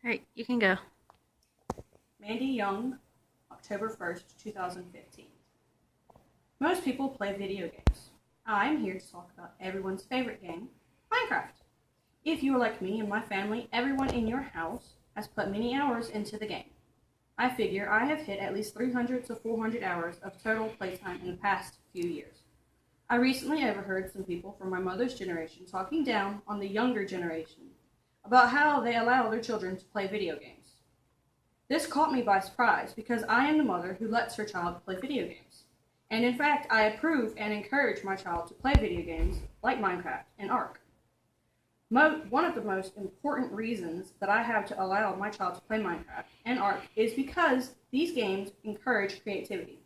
Alright, you can go. Mandy Young, October 1st, 2015. Most people play video games. I'm here to talk about everyone's favorite game, Minecraft. If you are like me and my family, everyone in your house has put many hours into the game. I figure I have hit at least 300 to 400 hours of total playtime in the past few years. I recently overheard some people from my mother's generation talking down on the younger generation about how they allow their children to play video games. This caught me by surprise because I am the mother who lets her child play video games. And in fact, I approve and encourage my child to play video games like Minecraft and Ark. One of the most important reasons that I have to allow my child to play Minecraft and Ark is because these games encourage creativity.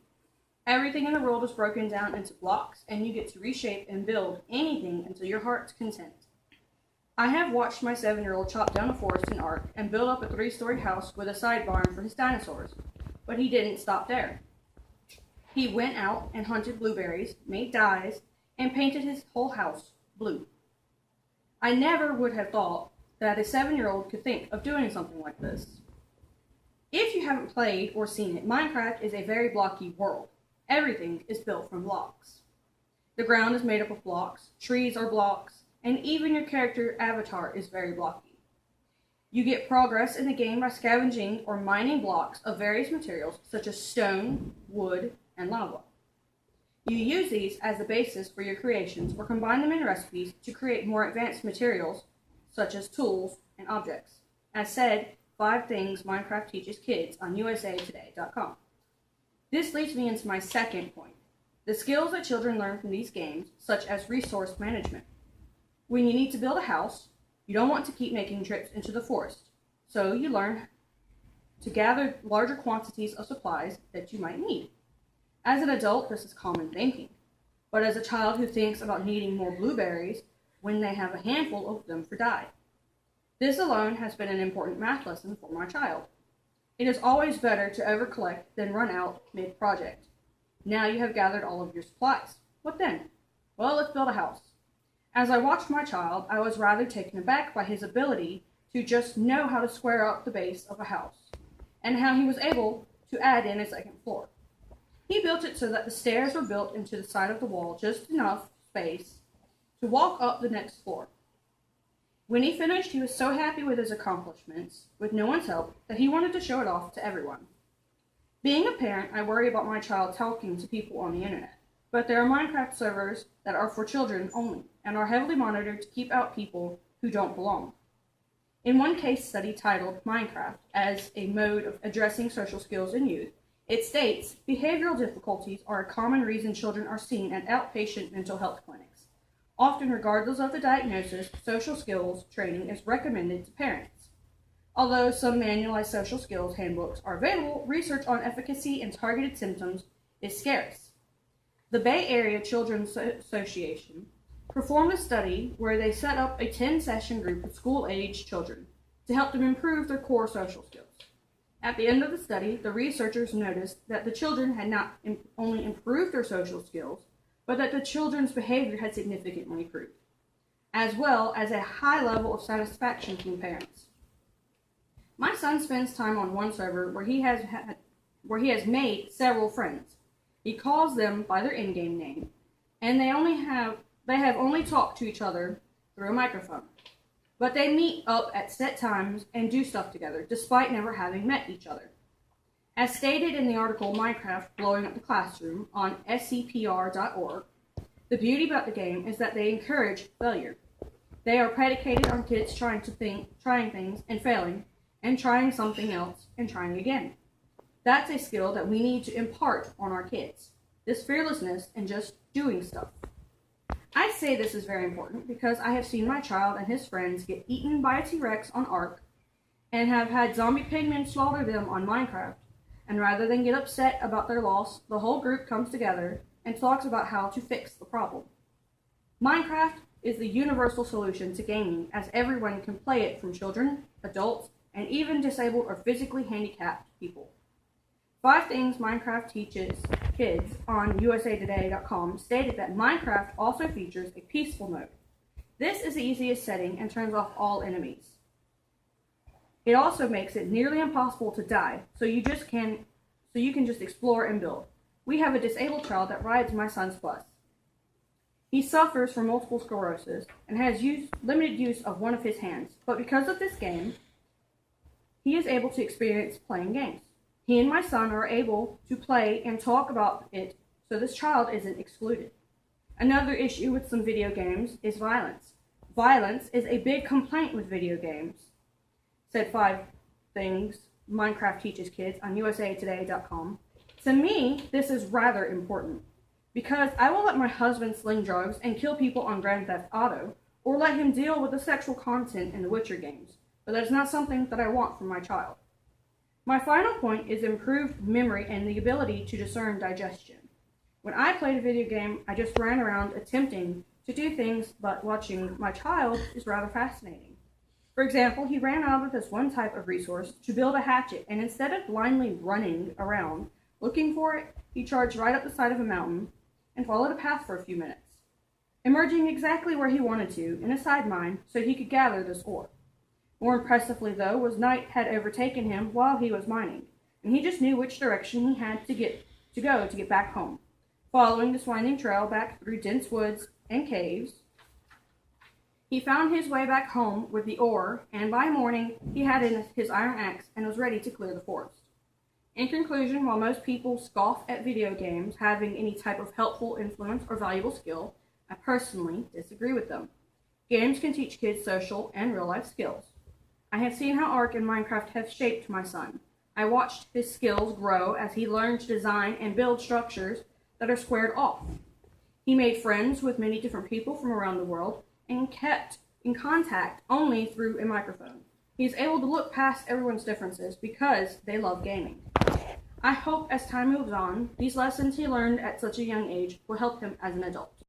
Everything in the world is broken down into blocks, and you get to reshape and build anything until your heart's content. I have watched my 7-year-old chop down a forest in Ark and build up a 3-story house with a side barn for his dinosaurs, but he didn't stop there. He went out and hunted blueberries, made dyes, and painted his whole house blue. I never would have thought that a 7-year-old could think of doing something like this. If you haven't played or seen it, Minecraft is a very blocky world. Everything is built from blocks. The ground is made up of blocks, trees are blocks, and even your character avatar is very blocky. You get progress in the game by scavenging or mining blocks of various materials such as stone, wood, and lava. You use these as the basis for your creations or combine them in recipes to create more advanced materials such as tools and objects. As said, 5 things Minecraft teaches kids on usatoday.com. This leads me into my second point, the skills that children learn from these games, such as resource management. When you need to build a house, you don't want to keep making trips into the forest, so you learn to gather larger quantities of supplies that you might need. As an adult, this is common thinking, but as a child who thinks about needing more blueberries when they have a handful of them for dye. This alone has been an important math lesson for my child. It is always better to overcollect than run out mid-project. Now you have gathered all of your supplies. What then? Well, let's build a house. As I watched my child, I was rather taken aback by his ability to just know how to square up the base of a house, and how he was able to add in a second floor. He built it so that the stairs were built into the side of the wall, just enough space to walk up the next floor. When he finished, he was so happy with his accomplishments, with no one's help, that he wanted to show it off to everyone. Being a parent, I worry about my child talking to people on the internet. But there are Minecraft servers that are for children only, and are heavily monitored to keep out people who don't belong. In one case study titled Minecraft as a Mode of Addressing Social Skills in Youth, it states, behavioral difficulties are a common reason children are seen at outpatient mental health clinics. Often, regardless of the diagnosis, social skills training is recommended to parents. Although some manualized social skills handbooks are available, research on efficacy and targeted symptoms is scarce. The Bay Area Children's Association performed a study where they set up a 10-session group of school-aged children to help them improve their core social skills. At the end of the study, the researchers noticed that the children had not only improved their social skills, but that the children's behavior had significantly improved, as well as a high level of satisfaction from parents. My son spends time on one server where he has made several friends. He calls them by their in-game name, and they have only talked to each other through a microphone. But they meet up at set times and do stuff together, despite never having met each other. As stated in the article Minecraft Blowing Up the Classroom on scpr.org, the beauty about the game is that they encourage failure. They are predicated on kids trying things and failing, and trying something else and trying again. That's a skill that we need to impart on our kids. This fearlessness and just doing stuff. I say this is very important because I have seen my child and his friends get eaten by a T-Rex on Ark and have had zombie pigmen slaughter them on Minecraft. And rather than get upset about their loss, the whole group comes together and talks about how to fix the problem. Minecraft is the universal solution to gaming, as everyone can play it, from children, adults, and even disabled or physically handicapped people. 5 things Minecraft teaches kids on usatoday.com stated that Minecraft also features a peaceful mode. This is the easiest setting and turns off all enemies. It also makes it nearly impossible to die, so you can just explore and build. We have a disabled child that rides my son's bus. He suffers from multiple sclerosis and has limited use of one of his hands, but because of this game, he is able to experience playing games. He and my son are able to play and talk about it, so this child isn't excluded. Another issue with some video games is violence. Violence is a big complaint with video games, said 5 Things Minecraft Teaches Kids on usatoday.com. To me, this is rather important, because I will let my husband sling drugs and kill people on Grand Theft Auto, or let him deal with the sexual content in the Witcher games, but that is not something that I want from my child. My final point is improved memory and the ability to discern digestion. When I played a video game, I just ran around attempting to do things, but watching my child is rather fascinating. For example, he ran out of this one type of resource to build a hatchet, and instead of blindly running around looking for it, he charged right up the side of a mountain and followed a path for a few minutes, emerging exactly where he wanted to in a side mine so he could gather this ore. More impressively, though, was night had overtaken him while he was mining, and he just knew which direction he had to go to get back home. Following this winding trail back through dense woods and caves, he found his way back home with the ore, and by morning he had his iron axe and was ready to clear the forest. In conclusion, while most people scoff at video games having any type of helpful influence or valuable skill, I personally disagree with them. Games can teach kids social and real-life skills. I have seen how Ark and Minecraft have shaped my son. I watched his skills grow as he learned to design and build structures that are squared off. He made friends with many different people from around the world and kept in contact only through a microphone. He is able to look past everyone's differences because they love gaming. I hope as time moves on, these lessons he learned at such a young age will help him as an adult.